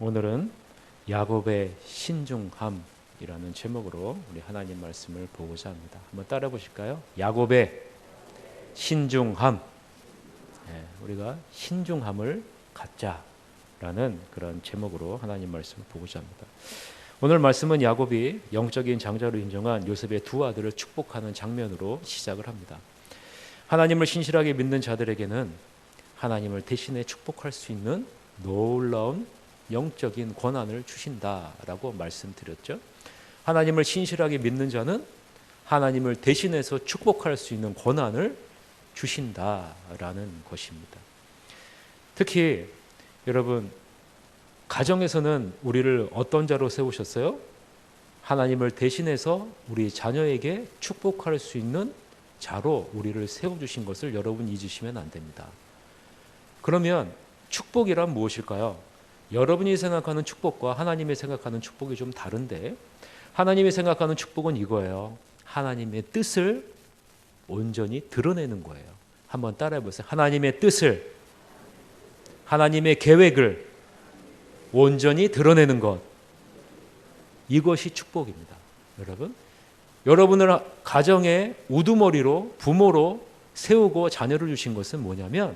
오늘은 야곱의 신중함이라는 제목으로 우리 하나님 말씀을 보고자 합니다. 한번 따라 보실까요? 야곱의 신중함. 우리가 신중함을 갖자라는 그런 제목으로 하나님 말씀을 보고자 합니다. 오늘 말씀은 야곱이 영적인 장자로 인정한 요셉의 두 아들을 축복하는 장면으로 시작을 합니다. 하나님을 신실하게 믿는 자들에게는 하나님을 대신해 축복할 수 있는 놀라운 영적인 권한을 주신다라고 말씀드렸죠. 하나님을 신실하게 믿는 자는 하나님을 대신해서 축복할 수 있는 권한을 주신다라는 것입니다. 특히 여러분, 가정에서는 우리를 어떤 자로 세우셨어요? 하나님을 대신해서 우리 자녀에게 축복할 수 있는 자로 우리를 세워주신 것을 여러분 잊으시면 안 됩니다. 그러면 축복이란 무엇일까요? 여러분이 생각하는 축복과 하나님이 생각하는 축복이 좀 다른데, 하나님이 생각하는 축복은 이거예요. 하나님의 뜻을 온전히 드러내는 거예요. 한번 따라해 보세요. 하나님의 뜻을, 하나님의 계획을 온전히 드러내는 것, 이것이 축복입니다. 여러분을 가정의 우두머리로, 부모로 세우고 자녀를 주신 것은 뭐냐면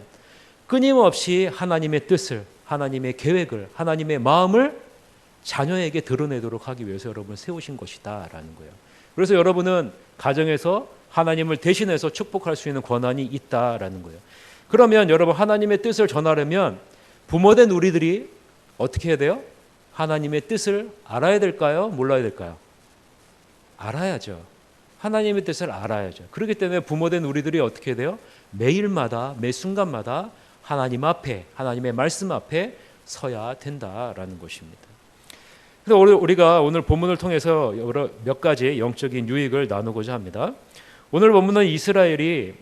끊임없이 하나님의 뜻을, 하나님의 계획을, 하나님의 마음을 자녀에게 드러내도록 하기 위해서 여러분을 세우신 것이다 라는 거예요. 그래서 여러분은 가정에서 하나님을 대신해서 축복할 수 있는 권한이 있다라는 거예요. 그러면 여러분, 하나님의 뜻을 전하려면 부모된 우리들이 어떻게 해야 돼요? 하나님의 뜻을 알아야 될까요? 몰라야 될까요? 알아야죠. 하나님의 뜻을 알아야죠. 그렇기 때문에 부모된 우리들이 어떻게 해야 돼요? 매일마다, 매 순간마다 하나님 앞에, 하나님의 말씀 앞에 서야 된다라는 것입니다. 그래서 우리가 오늘 본문을 통해서 몇 가지 영적인 유익을 나누고자 합니다. 오늘 본문은 이스라엘이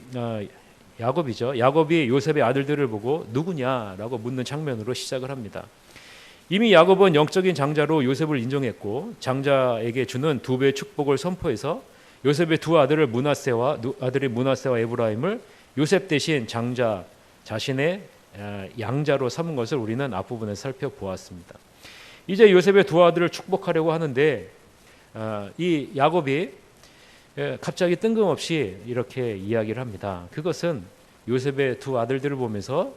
야곱이죠. 야곱이 요셉의 아들들을 보고 누구냐라고 묻는 장면으로 시작을 합니다. 이미 야곱은 영적인 장자로 요셉을 인정했고 장자에게 주는 두 배의 축복을 선포해서 요셉의 두 아들을 아들이 므낫세와 에브라임을 요셉 대신 장자 자신의 양자로 삼은 것을 우리는 앞부분에서 살펴보았습니다. 이제 요셉의 두 아들을 축복하려고 하는데 이 야곱이 갑자기 뜬금없이 이렇게 이야기를 합니다. 그것은 요셉의 두 아들들을 보면서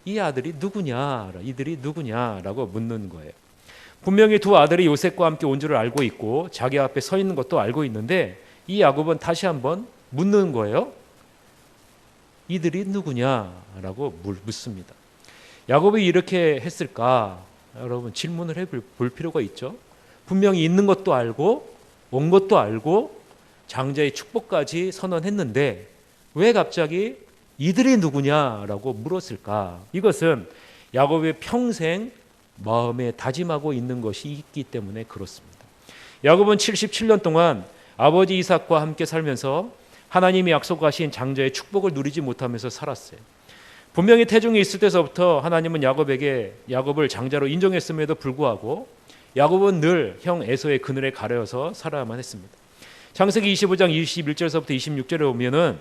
이 아들이 누구냐, 이들이 누구냐라고 묻는 거예요. 분명히 두 아들이 요셉과 함께 온 줄을 알고 있고 자기 앞에 서 있는 것도 알고 있는데 이 야곱은 다시 한번 묻는 거예요. 이들이 누구냐라고 묻습니다. 야곱이 이렇게 했을까? 여러분, 질문을 해볼 필요가 있죠. 분명히 있는 것도 알고 온 것도 알고 장자의 축복까지 선언했는데 왜 갑자기 이들이 누구냐라고 물었을까? 이것은 야곱의 평생 마음에 다짐하고 있는 것이 있기 때문에 그렇습니다. 야곱은 77년 동안 아버지 이삭과 함께 살면서 하나님이 약속하신 장자의 축복을 누리지 못하면서 살았어요. 분명히 태중에 있을 때서부터 하나님은 야곱을 장자로 인정했음에도 불구하고 야곱은 늘 형 에서의 그늘에 가려서 살아야만 했습니다. 창세기 25장 21절에서부터 26절에 보면은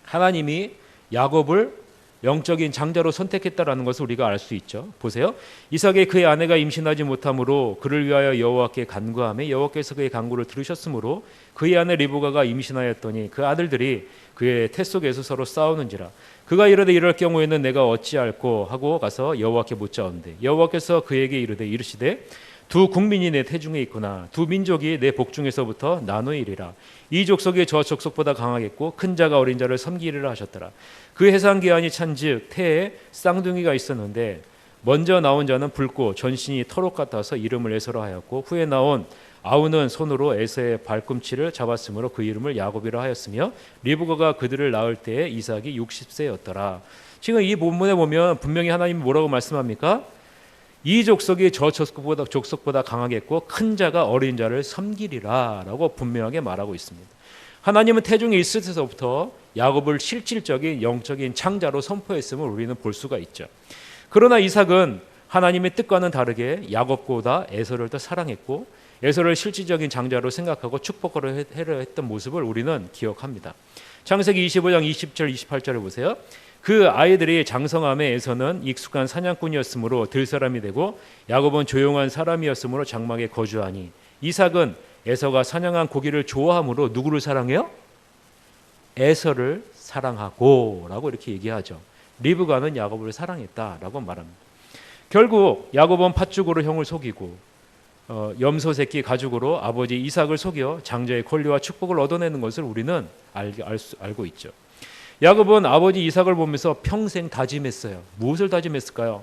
하나님이 야곱을 영적인 장자로 선택했다라는 것을 우리가 알 수 있죠. 보세요. 이삭의 그의 아내가 임신하지 못하므로 그를 위하여 여호와께 간구하며 여호와께서 그의 간구를 들으셨으므로 그의 아내 리브가가 임신하였더니 그 아들들이 그의 태 속에서 서로 싸우는지라. 그가 이르되 이럴 경우에는 내가 어찌할꼬 하고 가서 여호와께 묻자온대. 여호와께서 그에게 이르시되 두 국민이 내 태중에 있구나. 두 민족이 내 복중에서부터 나누이리라. 이 족속이 저 족속보다 강하겠고 큰 자가 어린 자를 섬기리라 하셨더라. 그 해산 기한이 찬즉 태에 쌍둥이가 있었는데 먼저 나온 자는 붉고 전신이 털옷 같아서 이름을 에서라 하였고 후에 나온 아우는 손으로 에서의 발꿈치를 잡았으므로 그 이름을 야곱이라 하였으며 리브가가 그들을 낳을 때에 이삭이 60세였더라. 지금 이 본문에 보면 분명히 하나님이 뭐라고 말씀합니까? 이 족속이 저 족속보다 강하겠고 큰 자가 어린 자를 섬기리라 라고 분명하게 말하고 있습니다. 하나님은 태중에 있을 때서부터 야곱을 실질적인 영적인 장자로 선포했음을 우리는 볼 수가 있죠. 그러나 이삭은 하나님의 뜻과는 다르게 야곱보다 에서를 더 사랑했고 에서를 실질적인 장자로 생각하고 축복하려 했던 모습을 우리는 기억합니다. 창세기 25장 20절 28절을 보세요. 그 아이들이 장성함에 에서는 익숙한 사냥꾼이었으므로 들사람이 되고 야곱은 조용한 사람이었으므로 장막에 거주하니 이삭은 에서가 사냥한 고기를 좋아함으로 누구를 사랑해요? 에서를 사랑하고 라고 이렇게 얘기하죠. 리브가는 야곱을 사랑했다라고 말합니다. 결국 야곱은 팥죽으로 형을 속이고 염소 새끼 가죽으로 아버지 이삭을 속여 장자의 권리와 축복을 얻어내는 것을 우리는 알고 있죠. 야곱은 아버지 이삭을 보면서 평생 다짐했어요. 무엇을 다짐했을까요?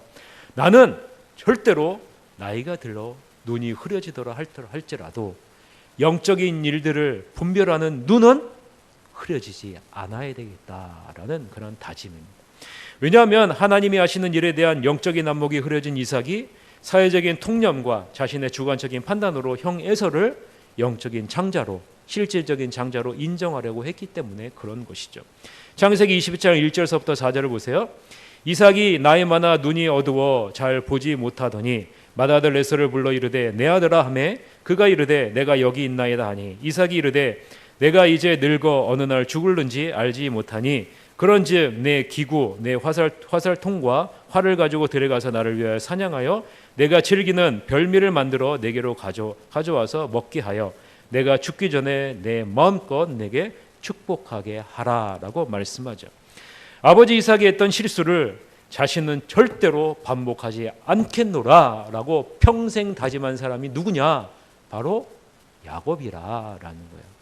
나는 절대로 나이가 들어 눈이 흐려지더라 할지라도 영적인 일들을 분별하는 눈은 흐려지지 않아야 되겠다라는 그런 다짐입니다. 왜냐하면 하나님이 하시는 일에 대한 영적인 안목이 흐려진 이삭이 사회적인 통념과 자신의 주관적인 판단으로 형 에서를 영적인 장자로, 실질적인 장자로 인정하려고 했기 때문에 그런 것이죠. 창세기 22장 1절서부터 4절을 보세요. 이삭이 나이 많아 눈이 어두워 잘 보지 못하더니 맏아들 에서를 불러 이르되 내 아들아 하매 그가 이르되 내가 여기 있나이다 하니 이삭이 이르되 내가 이제 늙어 어느 날 죽을는지 알지 못하니 그런즉 내 기구 내 화살통과 활을 가지고 데려가서 나를 위하여 사냥하여 내가 즐기는 별미를 만들어 내게로 가져와서 먹게 하여 내가 죽기 전에 내 마음껏 내게 축복하게 하라라고 말씀하죠. 아버지 이삭이 했던 실수를 자신은 절대로 반복하지 않겠노라라고 평생 다짐한 사람이 누구냐? 바로 야곱이라라는 거예요.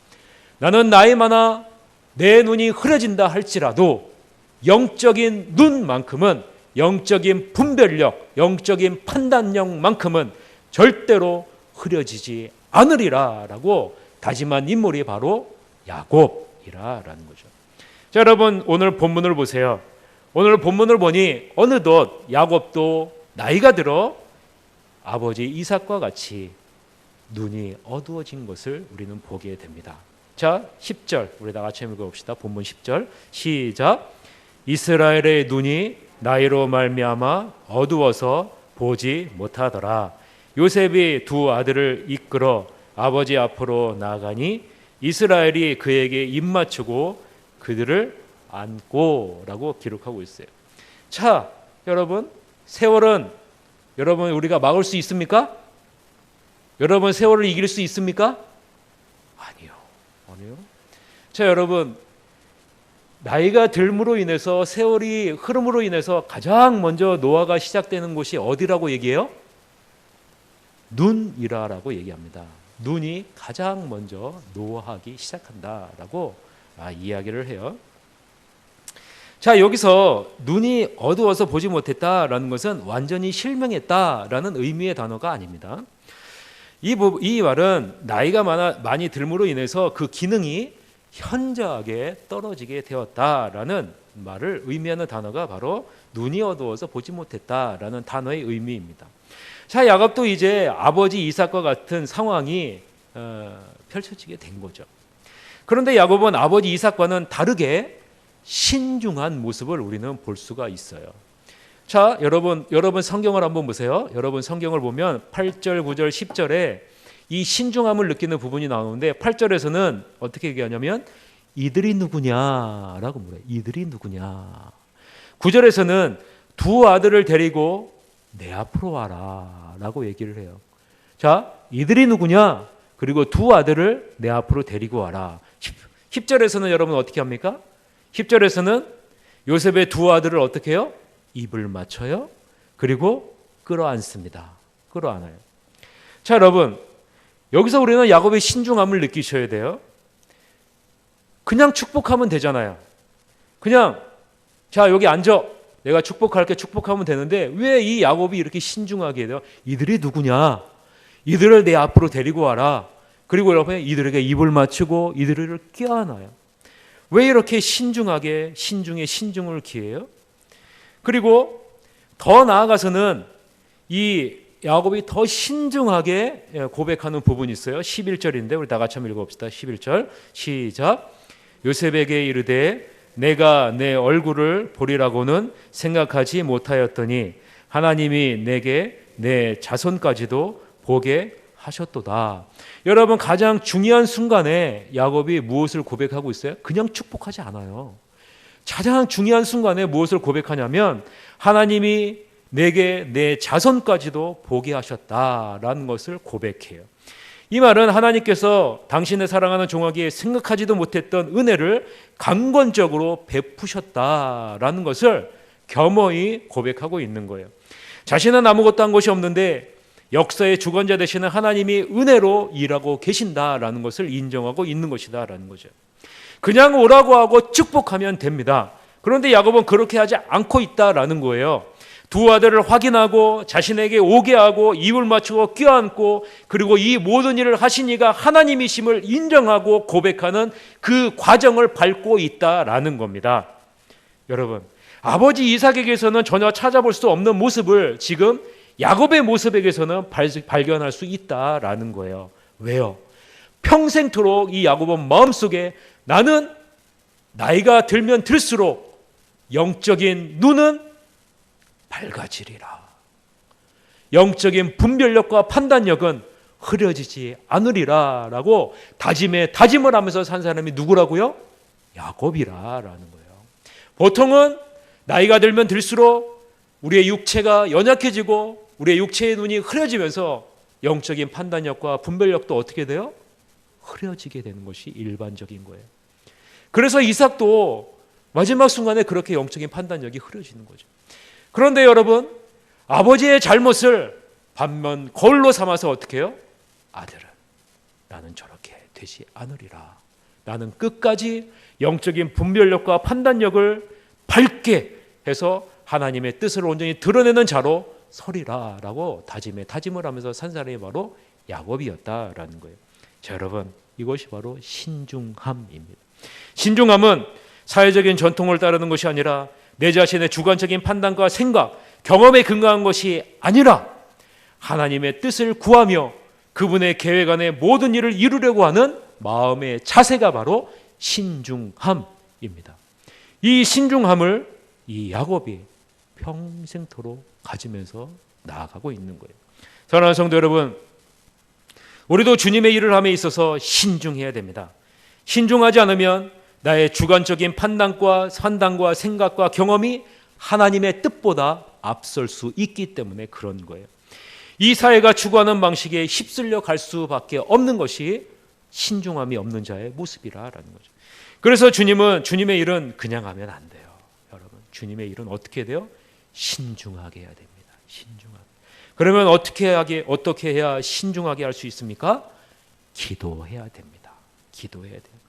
나는 나이 많아 내 눈이 흐려진다 할지라도 영적인 눈만큼은, 영적인 분별력, 영적인 판단력만큼은 절대로 흐려지지 않으리라라고 다짐한 인물이 바로 야곱이라라는 거죠. 자, 여러분 오늘 본문을 보세요. 오늘 본문을 보니 어느덧 야곱도 나이가 들어 아버지 이삭과 같이 눈이 어두워진 것을 우리는 보게 됩니다. 자, 10절 우리 다 같이 읽어봅시다. 본문 10절 시작. 이스라엘의 눈이 나이로 말미암아 어두워서 보지 못하더라. 요셉이 두 아들을 이끌어 아버지 앞으로 나가니 이스라엘이 그에게 입맞추고 그들을 안고 라고 기록하고 있어요. 자, 여러분 세월은 여러분 우리가 막을 수 있습니까? 여러분 세월을 이길 수 있습니까? 아니요. 자, 여러분 나이가 들므로 인해서 세월이 흐름으로 인해서 가장 먼저 노화가 시작되는 곳이 어디라고 얘기해요? 눈이라고 얘기합니다. 눈이 가장 먼저 노화하기 시작한다라고 이야기를 해요. 자, 여기서 눈이 어두워서 보지 못했다라는 것은 완전히 실명했다라는 의미의 단어가 아닙니다. 이 말은 나이가 많이 들므로 인해서 그 기능이 현저하게 떨어지게 되었다라는 말을 의미하는 단어가 바로 눈이 어두워서 보지 못했다라는 단어의 의미입니다. 자, 야곱도 이제 아버지 이삭과 같은 상황이 펼쳐지게 된 거죠. 그런데 야곱은 아버지 이삭과는 다르게 신중한 모습을 우리는 볼 수가 있어요. 자, 여러분 성경을 한번 보세요. 여러분 성경을 보면 8절, 9절, 10절에 이 신중함을 느끼는 부분이 나오는데 8절에서는 어떻게 얘기하냐면 이들이 누구냐라고 물어요. 이들이 누구냐. 9절에서는 두 아들을 데리고 내 앞으로 와라라고 얘기를 해요. 자, 이들이 누구냐? 그리고 두 아들을 내 앞으로 데리고 와라. 10절에서는 여러분 어떻게 합니까? 10절에서는 요셉의 두 아들을 어떻게 해요? 입을 맞춰요. 그리고 끌어안습니다. 끌어안아요. 자, 여러분 여기서 우리는 야곱의 신중함을 느끼셔야 돼요. 그냥 축복하면 되잖아요. 그냥 자, 여기 앉아. 내가 축복할게. 축복하면 되는데 왜 이 야곱이 이렇게 신중하게 돼요? 이들이 누구냐? 이들을 내 앞으로 데리고 와라. 그리고 여러분 이들에게 입을 맞추고 이들을 껴안아요. 왜 이렇게 신중하게 신중에 신중을 기해요? 그리고 더 나아가서는 이 야곱이 더 신중하게 고백하는 부분이 있어요. 11절인데 우리 다 같이 한번 읽어봅시다. 11절 시작. 요셉에게 이르되 내가 내 얼굴을 보리라고는 생각하지 못하였더니 하나님이 내게 내 자손까지도 보게 하셨도다. 여러분 가장 중요한 순간에 야곱이 무엇을 고백하고 있어요? 그냥 축복하지 않아요. 가장 중요한 순간에 무엇을 고백하냐면 하나님이 내게 내 자손까지도 보게 하셨다라는 것을 고백해요. 이 말은 하나님께서 당신의 사랑하는 종에게 생각하지도 못했던 은혜를 강권적으로 베푸셨다라는 것을 겸허히 고백하고 있는 거예요. 자신은 아무것도 한 것이 없는데 역사의 주관자 되시는 하나님이 은혜로 일하고 계신다라는 것을 인정하고 있는 것이다라는 거죠. 그냥 오라고 하고 축복하면 됩니다. 그런데 야곱은 그렇게 하지 않고 있다라는 거예요. 두 아들을 확인하고 자신에게 오게 하고 입을 맞추고 껴안고 그리고 이 모든 일을 하신 이가 하나님이심을 인정하고 고백하는 그 과정을 밟고 있다라는 겁니다. 여러분, 아버지 이삭에게서는 전혀 찾아볼 수 없는 모습을 지금 야곱의 모습에게서는 발견할 수 있다라는 거예요. 왜요? 평생토록 이 야곱은 마음속에 나는 나이가 들면 들수록 영적인 눈은 밝아지리라. 영적인 분별력과 판단력은 흐려지지 않으리라 라고 다짐을 하면서 산 사람이 누구라고요? 야곱이라라는 거예요. 보통은 나이가 들면 들수록 우리의 육체가 연약해지고 우리의 육체의 눈이 흐려지면서 영적인 판단력과 분별력도 어떻게 돼요? 흐려지게 되는 것이 일반적인 거예요. 그래서 이삭도 마지막 순간에 그렇게 영적인 판단력이 흐려지는 거죠. 그런데 여러분, 아버지의 잘못을 반면 거울로 삼아서 어떻게 해요? 아들은 나는 저렇게 되지 않으리라. 나는 끝까지 영적인 분별력과 판단력을 밝게 해서 하나님의 뜻을 온전히 드러내는 자로 서리라 라고 다짐을 하면서 산 사람이 바로 야곱이었다라는 거예요. 자, 여러분, 이것이 바로 신중함입니다. 신중함은 사회적인 전통을 따르는 것이 아니라 내 자신의 주관적인 판단과 생각, 경험에 근거한 것이 아니라 하나님의 뜻을 구하며 그분의 계획 안에 모든 일을 이루려고 하는 마음의 자세가 바로 신중함입니다. 이 신중함을 이 야곱이 평생토록 가지면서 나아가고 있는 거예요. 사랑하는 성도 여러분, 우리도 주님의 일을 함에 있어서 신중해야 됩니다. 신중하지 않으면 나의 주관적인 판단과 생각과 경험이 하나님의 뜻보다 앞설 수 있기 때문에 그런 거예요. 이 사회가 추구하는 방식에 휩쓸려 갈 수밖에 없는 것이 신중함이 없는 자의 모습이라는 거죠. 그래서 주님의 일은 그냥 하면 안 돼요. 여러분, 주님의 일은 어떻게 돼요? 신중하게 해야 됩니다. 신중하게. 그러면 어떻게 해야 신중하게 할 수 있습니까? 기도해야 됩니다. 기도해야 돼요.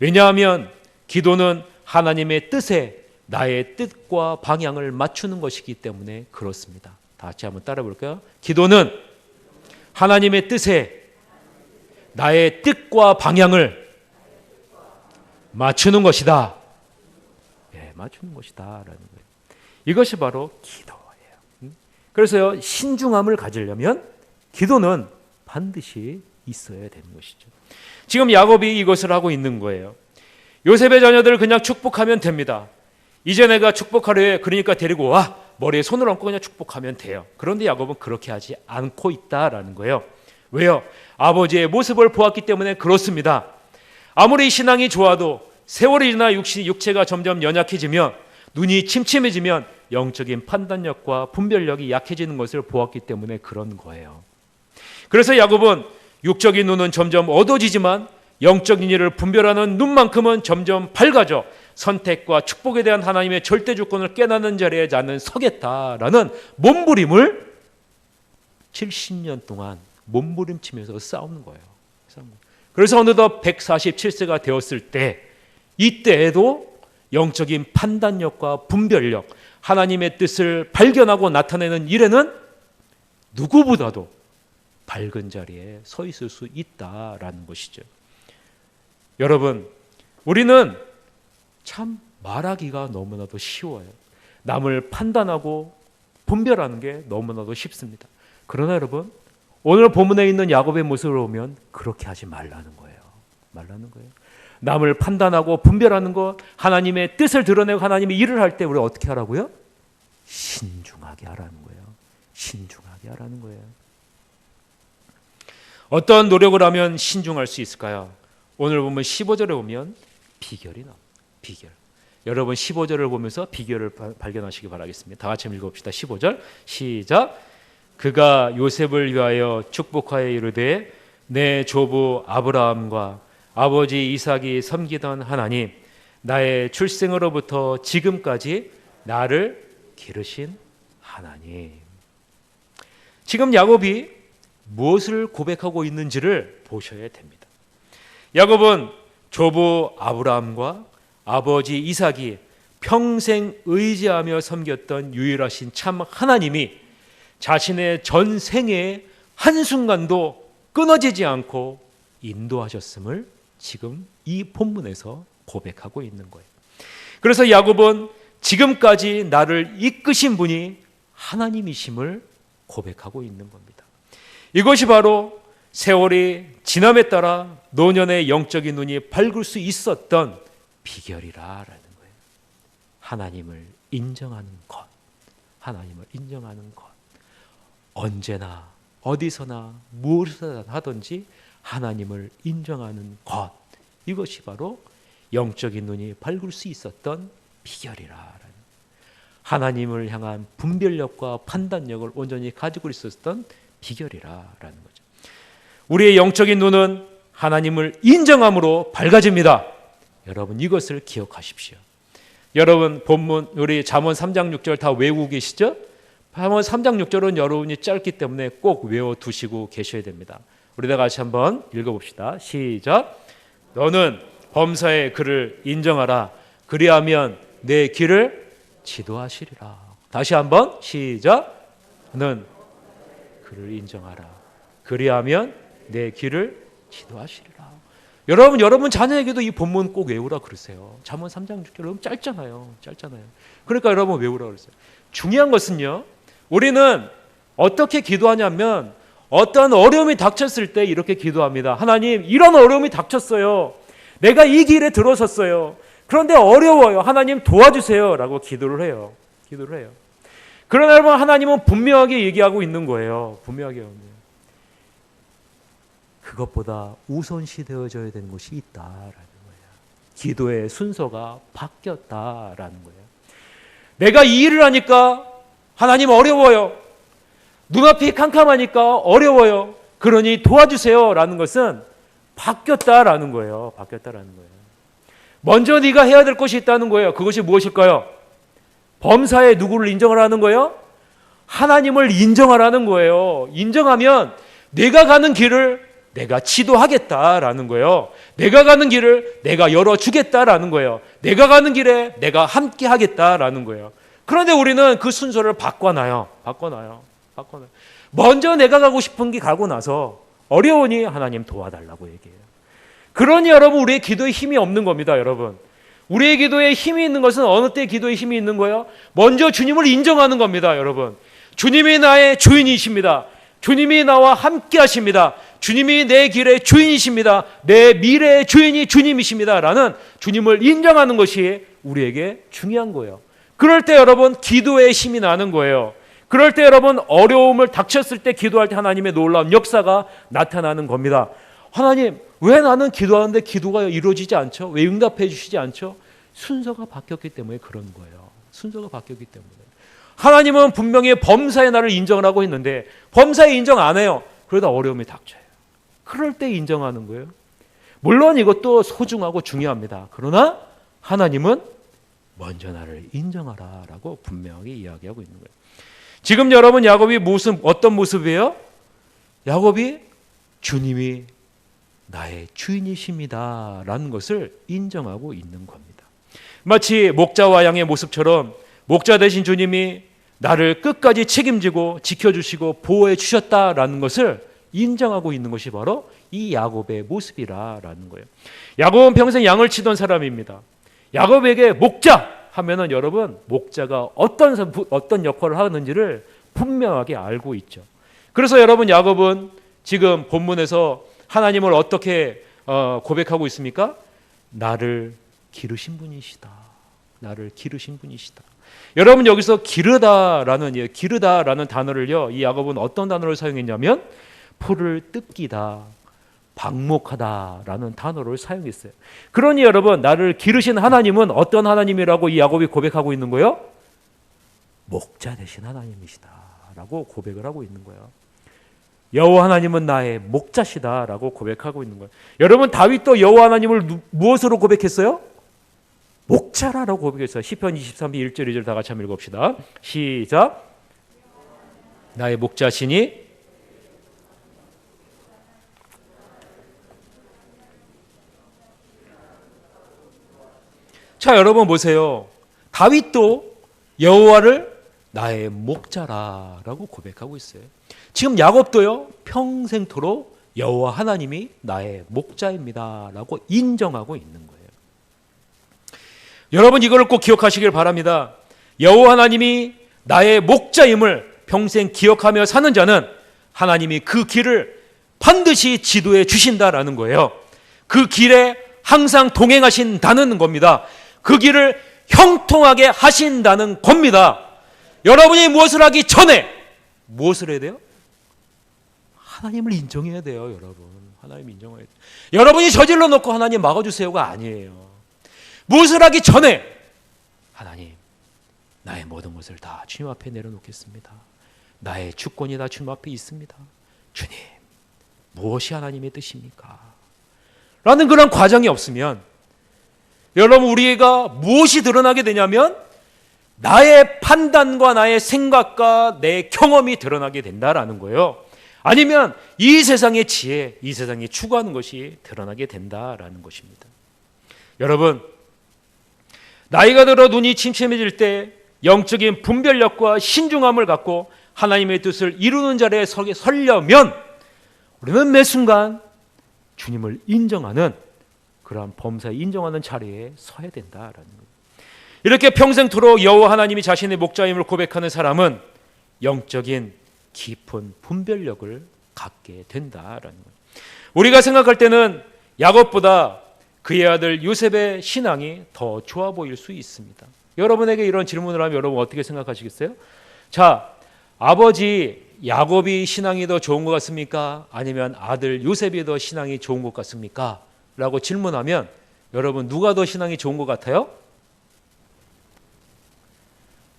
왜냐하면 기도는 하나님의 뜻에 나의 뜻과 방향을 맞추는 것이기 때문에 그렇습니다. 다 같이 한번 따라 볼까요? 기도는 하나님의 뜻에 나의 뜻과 방향을 맞추는 것이다. 예, 맞추는 것이다라는 거예요. 이것이 바로 기도예요. 그래서요, 신중함을 가지려면 기도는 반드시 있어야 되는 것이죠. 지금 야곱이 이것을 하고 있는 거예요. 요셉의 자녀들을 그냥 축복하면 됩니다. 이제 내가 축복하려 해. 그러니까 데리고 와. 머리에 손을 얹고 그냥 축복하면 돼요. 그런데 야곱은 그렇게 하지 않고 있다라는 거예요. 왜요? 아버지의 모습을 보았기 때문에 그렇습니다. 아무리 신앙이 좋아도 세월이 지나 육체가 점점 연약해지면, 눈이 침침해지면 영적인 판단력과 분별력이 약해지는 것을 보았기 때문에 그런 거예요. 그래서 야곱은 육적인 눈은 점점 어두워지지만 영적인 일을 분별하는 눈만큼은 점점 밝아져 선택과 축복에 대한 하나님의 절대 주권을 깨닫는 자리에 나는 서겠다라는 몸부림을 70년 동안 몸부림치면서 싸우는 거예요. 그래서 어느덧 147세가 되었을 때, 이때에도 영적인 판단력과 분별력, 하나님의 뜻을 발견하고 나타내는 일에는 누구보다도 밝은 자리에 서 있을 수 있다라는 것이죠. 여러분, 우리는 참 말하기가 너무나도 쉬워요. 남을 판단하고 분별하는 게 너무나도 쉽습니다. 그러나 여러분, 오늘 본문에 있는 야곱의 모습을 보면 그렇게 하지 말라는 거예요. 남을 판단하고 분별하는 것, 하나님의 뜻을 드러내고 하나님의 일을 할 때 우리 어떻게 하라고요? 신중하게 하라는 거예요. 신중하게 하라는 거예요. 어떤 노력을 하면 신중할 수 있을까요? 오늘 보면 15절에 보면 비결이 나옵니다. 비결. 여러분 15절을 보면서 비결을 발견하시기 바라겠습니다. 다 같이 읽어봅시다. 15절 시작. 그가 요셉을 위하여 축복하여 이르되 내 조부 아브라함과 아버지 이삭이 섬기던 하나님, 나의 출생으로부터 지금까지 나를 기르신 하나님. 지금 야곱이 무엇을 고백하고 있는지를 보셔야 됩니다. 야곱은 조부 아브라함과 아버지 이삭이 평생 의지하며 섬겼던 유일하신 참 하나님이 자신의 전생의 한순간도 끊어지지 않고 인도하셨음을 지금 이 본문에서 고백하고 있는 거예요. 그래서 야곱은 지금까지 나를 이끄신 분이 하나님이심을 고백하고 있는 겁니다. 이것이 바로 세월이 지남에 따라 노년의 영적인 눈이 밝을 수 있었던 비결이라는 거예요. 하나님을 인정하는 것, 하나님을 인정하는 것. 언제나 어디서나 무엇을 하든지 하나님을 인정하는 것, 이것이 바로 영적인 눈이 밝을 수 있었던 비결이라는, 하나님을 향한 분별력과 판단력을 온전히 가지고 있었던 비결이라는 거죠. 우리의 영적인 눈은 하나님을 인정함으로 밝아집니다. 여러분 이것을 기억하십시오. 여러분 본문 우리 잠언 3장 6절 다 외우고 계시죠? 잠언 3장 6절은 여러분이 짧기 때문에 꼭 외워두시고 계셔야 됩니다. 우리 다 같이 한번 읽어봅시다. 시작. 너는 범사의 그를 인정하라. 그리하면 내 길을 지도하시리라. 다시 한번 시작. 너는 그를 인정하라. 그리하면 내 길을 지도하시리라. 여러분 자녀에게도 이 본문 꼭 외우라 그러세요. 잠언 3장 6절 너무 짧잖아요. 그러니까 여러분 외우라 그러세요. 중요한 것은요, 우리는 어떻게 기도하냐면 어떠한 어려움이 닥쳤을 때 이렇게 기도합니다. 하나님, 이런 어려움이 닥쳤어요. 내가 이 길에 들어섰어요. 그런데 어려워요. 하나님 도와주세요. 라고 기도를 해요. 그러나 여러분, 하나님은 분명하게 얘기하고 있는 거예요. 분명하게. 그것보다 우선시 되어져야 되는 것이 있다라는 거예요. 기도의 순서가 바뀌었다라는 거예요. 내가 이 일을 하니까 하나님 어려워요. 눈앞이 캄캄하니까 어려워요. 그러니 도와주세요. 라는 것은 바뀌었다라는 거예요. 먼저 네가 해야 될 것이 있다는 거예요. 그것이 무엇일까요? 범사에 누구를 인정하라는 거예요? 하나님을 인정하라는 거예요. 인정하면 내가 가는 길을 내가 지도하겠다라는 거예요. 내가 가는 길을 내가 열어주겠다라는 거예요. 내가 가는 길에 내가 함께 하겠다라는 거예요. 그런데 우리는 그 순서를 바꿔놔요. 먼저 내가 가고 싶은 길 가고 나서 어려우니 하나님 도와달라고 얘기해요. 그러니 여러분, 우리의 기도에 힘이 없는 겁니다. 여러분, 우리의 기도에 힘이 있는 것은 어느 때 기도에 힘이 있는 거예요? 먼저 주님을 인정하는 겁니다. 여러분, 주님이 나의 주인이십니다. 주님이 나와 함께 하십니다. 주님이 내 길의 주인이십니다. 내 미래의 주인이 주님이십니다. 라는 주님을 인정하는 것이 우리에게 중요한 거예요. 그럴 때 여러분, 기도의 힘이 나는 거예요. 그럴 때 여러분, 어려움을 닥쳤을 때 기도할 때 하나님의 놀라운 역사가 나타나는 겁니다. 하나님, 왜 나는 기도하는데 기도가 이루어지지 않죠? 왜 응답해 주시지 않죠? 순서가 바뀌었기 때문에 그런 거예요. 하나님은 분명히 범사의 나를 인정을 하고 있는데 범사에 인정 안 해요. 그러다 어려움이 닥쳐요. 그럴 때 인정하는 거예요. 물론 이것도 소중하고 중요합니다. 그러나 하나님은 먼저 나를 인정하라 라고 분명하게 이야기하고 있는 거예요. 지금 여러분, 야곱이 어떤 모습이에요? 야곱이 주님이 나의 주인이십니다 라는 것을 인정하고 있는 겁니다. 마치 목자와 양의 모습처럼 목자 되신 주님이 나를 끝까지 책임지고 지켜주시고 보호해 주셨다라는 것을 인정하고 있는 것이 바로 이 야곱의 모습이라는 거예요. 야곱은 평생 양을 치던 사람입니다. 야곱에게 목자 하면은 여러분, 목자가 어떤 역할을 하는지를 분명하게 알고 있죠. 그래서 여러분, 야곱은 지금 본문에서 하나님을 어떻게 고백하고 있습니까? 나를 기르신 분이시다. 여러분, 여기서 기르다라는 단어를요, 이 야곱은 어떤 단어를 사용했냐면 풀을 뜯기다, 방목하다라는 단어를 사용했어요. 그러니 여러분, 나를 기르신 하나님은 어떤 하나님이라고 이 야곱이 고백하고 있는 거예요? 목자 되신 하나님이시다라고 고백을 하고 있는 거예요. 여호와 하나님은 나의 목자시다라고 고백하고 있는 거예요. 여러분, 다윗도 여호와 하나님을 무엇으로 고백했어요? 목자라고 고백했어요. 시편 23편 1절 2절 다 같이 한번 읽읍시다. 시작. 나의 목자시니 자, 여러분 보세요. 다윗도 여호와를 나의 목자라라고 고백하고 있어요. 지금 야곱도요, 평생토록 여호와 하나님이 나의 목자입니다라고 인정하고 있는 거예요. 여러분, 이걸 꼭 기억하시길 바랍니다. 여호와 하나님이 나의 목자임을 평생 기억하며 사는 자는 하나님이 그 길을 반드시 지도해 주신다라는 거예요. 그 길에 항상 동행하신다는 겁니다. 그 길을 형통하게 하신다는 겁니다. 여러분이 무엇을 하기 전에 무엇을 해야 돼요? 하나님을 인정해야 돼요. 여러분, 하나님 인정해야 돼요. 여러분이 저질러 놓고 하나님 막아주세요가 아니에요. 무엇을 하기 전에 하나님, 나의 모든 것을 다 주님 앞에 내려놓겠습니다. 나의 주권이 다 주님 앞에 있습니다. 주님, 무엇이 하나님의 뜻입니까? 라는 그런 과정이 없으면 여러분, 우리가 무엇이 드러나게 되냐면 나의 판단과 나의 생각과 내 경험이 드러나게 된다라는 거예요. 아니면 이 세상의 지혜, 이 세상이 추구하는 것이 드러나게 된다라는 것입니다. 여러분, 나이가 들어 눈이 침침해질 때 영적인 분별력과 신중함을 갖고 하나님의 뜻을 이루는 자리에 서려면 우리는 매 순간 주님을 인정하는, 그러한 범사에 인정하는 자리에 서야 된다라는 거예요. 이렇게 평생토록 여호와 하나님이 자신의 목자임을 고백하는 사람은 영적인 깊은 분별력을 갖게 된다라는 거예요. 우리가 생각할 때는 야곱보다 그의 아들 요셉의 신앙이 더 좋아 보일 수 있습니다. 여러분에게 이런 질문을 하면 여러분 어떻게 생각하시겠어요? 자, 아버지 야곱이 신앙이 더 좋은 것 같습니까? 아니면 아들 요셉이 더 신앙이 좋은 것 같습니까? 라고 질문하면 여러분, 누가 더 신앙이 좋은 것 같아요?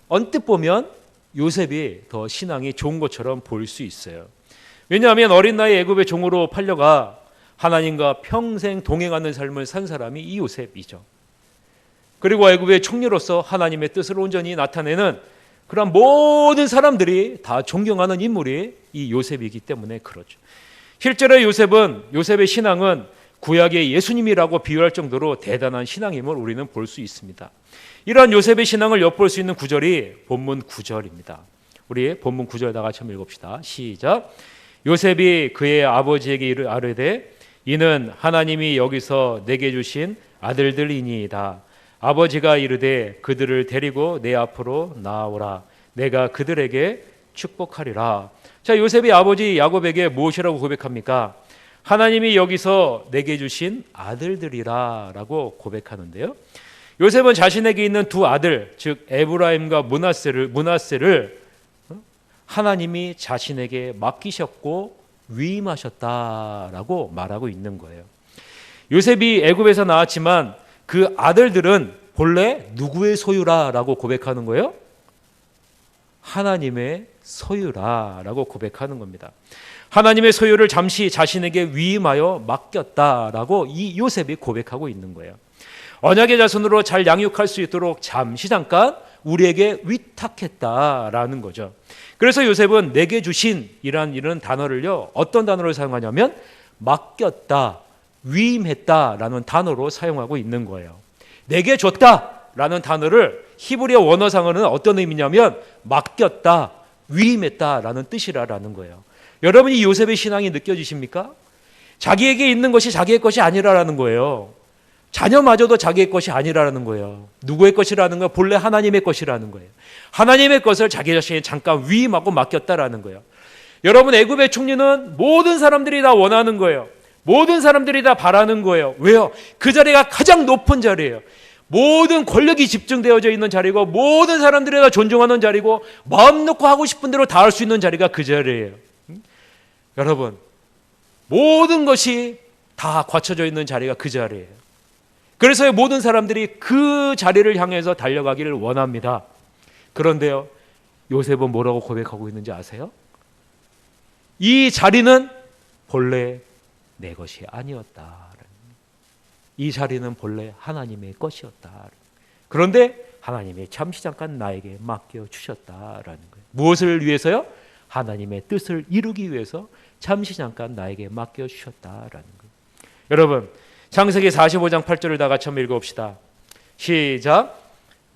언뜻 보면 요셉이 더 신앙이 좋은 것처럼 보일 수 있어요. 왜냐하면 어린 나이 애굽의 종으로 팔려가 하나님과 평생 동행하는 삶을 산 사람이 이 요셉이죠. 그리고 애굽의 총리로서 하나님의 뜻을 온전히 나타내는 그런 모든 사람들이 다 존경하는 인물이 이 요셉이기 때문에 그렇죠. 실제로 요셉의 신앙은 구약의 예수님이라고 비유할 정도로 대단한 신앙임을 우리는 볼 수 있습니다. 이러한 요셉의 신앙을 엿볼 수 있는 구절이 본문 9절입니다. 우리 본문 9절 다 같이 한번 읽읍시다. 시작. 요셉이 그의 아버지에게 아뢰되 이는 하나님이 여기서 내게 주신 아들들이니이다. 아버지가 이르되 그들을 데리고 내 앞으로 나아오라. 내가 그들에게 축복하리라. 자, 요셉이 아버지 야곱에게 무엇이라고 고백합니까? 하나님이 여기서 내게 주신 아들들이라 라고 고백하는데요. 요셉은 자신에게 있는 두 아들, 즉 에브라임과 므낫세를 하나님이 자신에게 맡기셨고 위임하셨다라고 말하고 있는 거예요. 요셉이 애굽에서 나왔지만 그 아들들은 본래 누구의 소유라라고 고백하는 거예요? 하나님의 소유라라고 고백하는 겁니다. 하나님의 소유를 잠시 자신에게 위임하여 맡겼다라고 이 요셉이 고백하고 있는 거예요. 언약의 자손으로 잘 양육할 수 있도록 잠깐 우리에게 위탁했다라는 거죠. 그래서 요셉은 내게 주신 이런 단어를요, 어떤 단어를 사용하냐면 맡겼다, 위임했다라는 단어로 사용하고 있는 거예요. 내게 줬다라는 단어를 히브리어 원어상으로는 어떤 의미냐면 맡겼다, 위임했다라는 뜻이라는 거예요. 여러분, 이 요셉의 신앙이 느껴지십니까? 자기에게 있는 것이 자기의 것이 아니라는 거예요. 자녀마저도 자기의 것이 아니라는 거예요. 누구의 것이라는 거? 본래 하나님의 것이라는 거예요. 하나님의 것을 자기 자신이 잠깐 위임하고 맡겼다라는 거예요. 여러분, 애굽의 총리는 모든 사람들이 다 원하는 거예요. 모든 사람들이 다 바라는 거예요. 왜요? 그 자리가 가장 높은 자리예요. 모든 권력이 집중되어져 있는 자리고 모든 사람들이 다 존중하는 자리고 마음 놓고 하고 싶은 대로 다 할 수 있는 자리가 그 자리예요. 여러분, 모든 것이 다 갖춰져 있는 자리가 그 자리예요. 그래서 모든 사람들이 그 자리를 향해서 달려가기를 원합니다. 그런데요, 요셉은 뭐라고 고백하고 있는지 아세요? 이 자리는 본래 내 것이 아니었다. 이 자리는 본래 하나님의 것이었다. 그런데 하나님이 잠시 잠깐 나에게 맡겨주셨다라는 거예요. 무엇을 위해서요? 하나님의 뜻을 이루기 위해서 잠시 잠깐 나에게 맡겨주셨다라는 거예요. 여러분, 창세기 45장 8절을 다 같이 한번 읽어봅시다. 시작.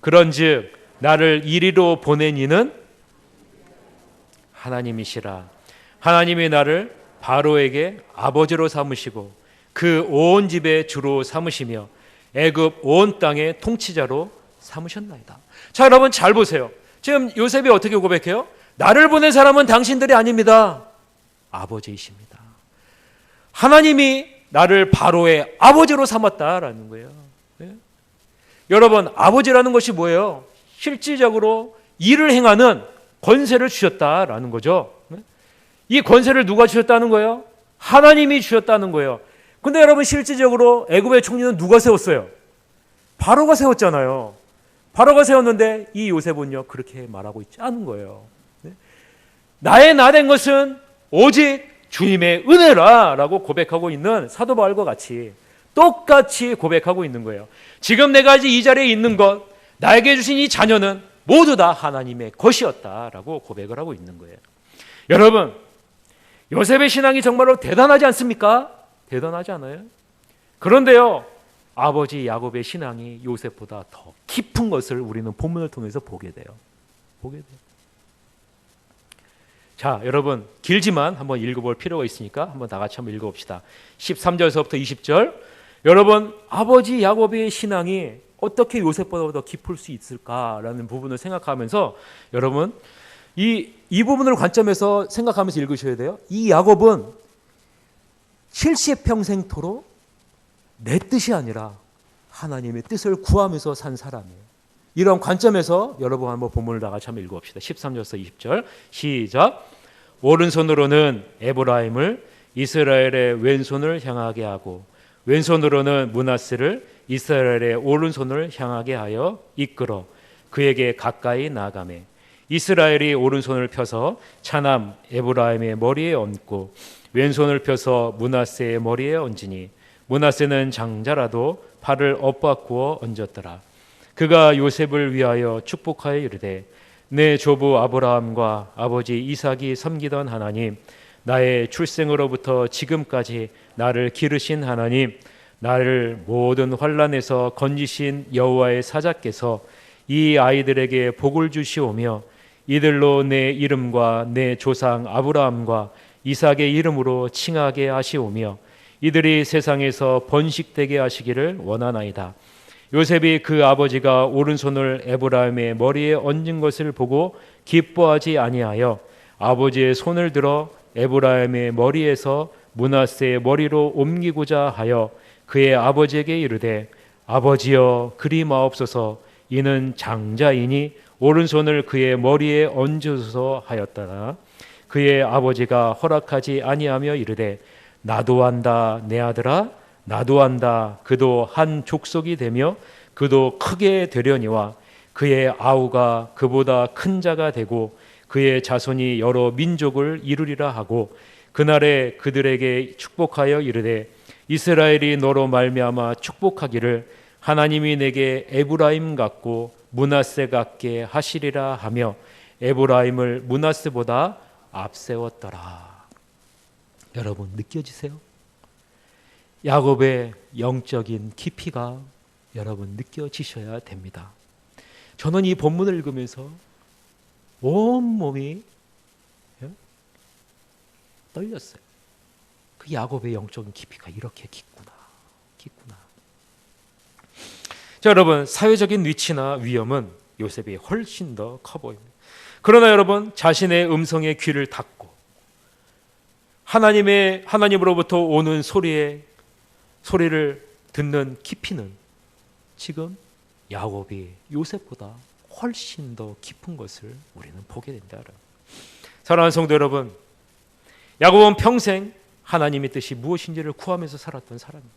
그런즉 나를 이리로 보낸 이는 하나님이시라. 하나님이 나를 바로에게 아버지로 삼으시고 그 온 집의 주로 삼으시며 애굽 온 땅의 통치자로 삼으셨나이다. 자, 여러분 잘 보세요. 지금 요셉이 어떻게 고백해요? 나를 보낸 사람은 당신들이 아닙니다. 아버지이십니다. 하나님이 나를 바로의 아버지로 삼았다라는 거예요. 네? 여러분, 아버지라는 것이 뭐예요? 실질적으로 일을 행하는 권세를 주셨다라는 거죠. 네? 이 권세를 누가 주셨다는 거예요? 하나님이 주셨다는 거예요. 근데 여러분, 실질적으로 애굽의 총리는 누가 세웠어요? 바로가 세웠잖아요. 바로가 세웠는데 이 요셉은요, 그렇게 말하고 있지 않은 거예요. 네? 나의 나된 것은 오직 주님의 은혜라라고 고백하고 있는 사도 바울과 같이 똑같이 고백하고 있는 거예요. 지금 내가 이 자리에 있는 것, 나에게 주신 이 자녀는 모두 다 하나님의 것이었다라고 고백을 하고 있는 거예요. 여러분, 요셉의 신앙이 정말로 대단하지 않습니까? 대단하지 않아요? 그런데요, 아버지 야곱의 신앙이 요셉보다 더 깊은 것을 우리는 본문을 통해서 보게 돼요. 자, 여러분, 길지만 한번 읽어볼 필요가 있으니까 한번 다 같이 한번 읽어봅시다. 13절에서부터 20절. 여러분, 아버지 야곱의 신앙이 어떻게 요셉보다 더 깊을 수 있을까라는 부분을 생각하면서 여러분, 이 부분을 관점에서 생각하면서 읽으셔야 돼요. 이 야곱은 70평생토록 내 뜻이 아니라 하나님의 뜻을 구하면서 산 사람이에요. 이런 관점에서 여러분 한번 본문을 다 같이 한번 읽어봅시다. 13절에서 20절 시작. 오른손으로는 에브라임을 이스라엘의 왼손을 향하게 하고 왼손으로는 므낫세를 이스라엘의 오른손을 향하게 하여 이끌어 그에게 가까이 나아가매 이스라엘이 오른손을 펴서 차남 에브라임의 머리에 얹고 왼손을 펴서 므낫세의 머리에 얹으니 므낫세는 장자라도 팔을 엇바꾸어 얹었더라. 그가 요셉을 위하여 축복하여 이르되 내 조부 아브라함과 아버지 이삭이 섬기던 하나님, 나의 출생으로부터 지금까지 나를 기르신 하나님, 나를 모든 환난에서 건지신 여호와의 사자께서 이 아이들에게 복을 주시오며 이들로 내 이름과 내 조상 아브라함과 이삭의 이름으로 칭하게 하시오며 이들이 세상에서 번식되게 하시기를 원하나이다. 요셉이 그 아버지가 오른손을 에브라임의 머리에 얹은 것을 보고 기뻐하지 아니하여 아버지의 손을 들어 에브라임의 머리에서 므낫세의 머리로 옮기고자 하여 그의 아버지에게 이르되 아버지여 그리 마옵소서 이는 장자이니 오른손을 그의 머리에 얹으소서 하였더라. 그의 아버지가 허락하지 아니하며 이르되 나도 한다 내 아들아 나도 한다 그도 한 족속이 되며 그도 크게 되려니와 그의 아우가 그보다 큰 자가 되고 그의 자손이 여러 민족을 이루리라 하고 그날에 그들에게 축복하여 이르되 이스라엘이 너로 말미암아 축복하기를 하나님이 내게 에브라임 같고 므낫세 같게 하시리라 하며 에브라임을 므낫세보다 앞세웠더라. 여러분 느껴지세요? 야곱의 영적인 깊이가 여러분 느껴지셔야 됩니다. 저는 이 본문을 읽으면서 온몸이 떨렸어요. 그 야곱의 영적인 깊이가 이렇게 깊구나. 자, 여러분, 사회적인 위치나 위험은 요셉이 훨씬 더 커 보입니다. 그러나 여러분, 자신의 음성에 귀를 닫고 하나님으로부터 오는 소리를 듣는 깊이는 지금 야곱이 요셉보다 훨씬 더 깊은 것을 우리는 보게 된다. 사랑하는 성도 여러분, 야곱은 평생 하나님의 뜻이 무엇인지를 구하면서 살았던 사람입니다.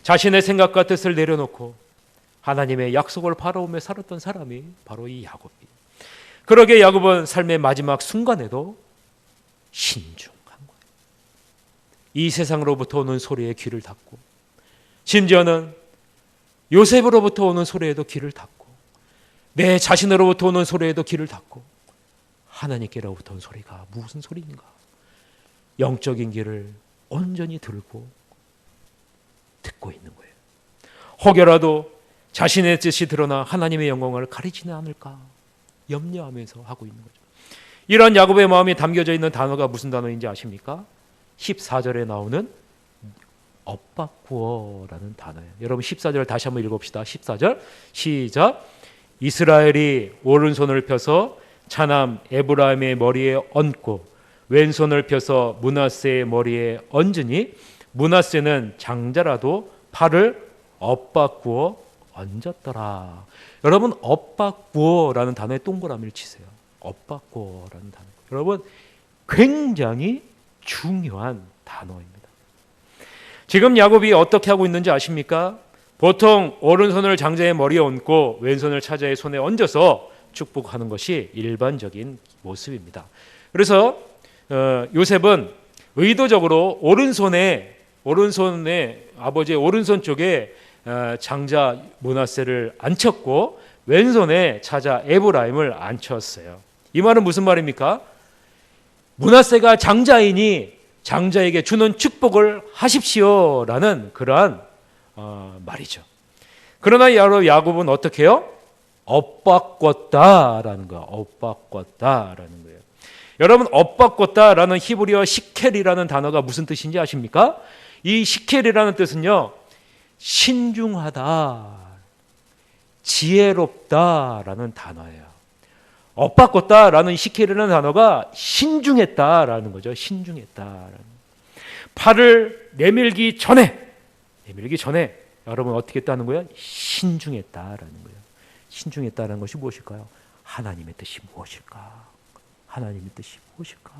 자신의 생각과 뜻을 내려놓고 하나님의 약속을 바라보며 살았던 사람이 바로 이 야곱이에요. 그러게 야곱은 삶의 마지막 순간에도 신중한 거예요. 이 세상으로부터 오는 소리에 귀를 닫고, 심지어는 요셉으로부터 오는 소리에도 귀를 닫고, 내 자신으로부터 오는 소리에도 귀를 닫고, 하나님께로부터 온 소리가 무슨 소리인가? 영적인 귀를 온전히 들고 듣고 있는 거예요. 혹여라도 자신의 뜻이 드러나 하나님의 영광을 가리지는 않을까 염려하면서 하고 있는 거죠. 이런 야곱의 마음이 담겨져 있는 단어가 무슨 단어인지 아십니까? 14절에 나오는 엇바꾸어라는 단어예요. 여러분 14절 다시 한번 읽어봅시다. 14절 시작. 이스라엘이 오른손을 펴서 차남 에브라임의 머리에 얹고 왼손을 펴서 므낫세의 머리에 얹으니 므낫세는 장자라도 팔을 엇바꾸어 얹었더라. 여러분 엇바꾸어라는 단어에 동그라미를 치세요. 엇바꾸어라는 단어. 여러분 굉장히 중요한 단어입니다. 지금 야곱이 어떻게 하고 있는지 아십니까? 보통 오른손을 장자의 머리에 얹고 왼손을 차자의 손에 얹어서 축복하는 것이 일반적인 모습입니다. 그래서 요셉은 의도적으로 오른손에 아버지의 오른손 쪽에 장자 므낫세를 앉혔고 왼손에 차자 에브라임을 앉혔어요. 이 말은 무슨 말입니까? 므낫세가 장자이니 장자에게 주는 축복을 하십시오라는 그러한 말이죠. 그러나 야곱은 어떻게 해요? 엇바꿨다라는 거예요. 엇바꿨다라는 거예요. 여러분 엇바꿨다라는 히브리어 시켈이라는 단어가 무슨 뜻인지 아십니까? 이 시켈이라는 뜻은요, 신중하다, 지혜롭다라는 단어예요. 엇바꿨다라는 시켈이라는 단어가 신중했다라는 거죠. 신중했다라는. 팔을 내밀기 전에 여러분 어떻게 했다는 거예요? 신중했다라는 거예요. 신중했다는 것이 무엇일까요? 하나님의 뜻이 무엇일까? 하나님의 뜻이 무엇일까?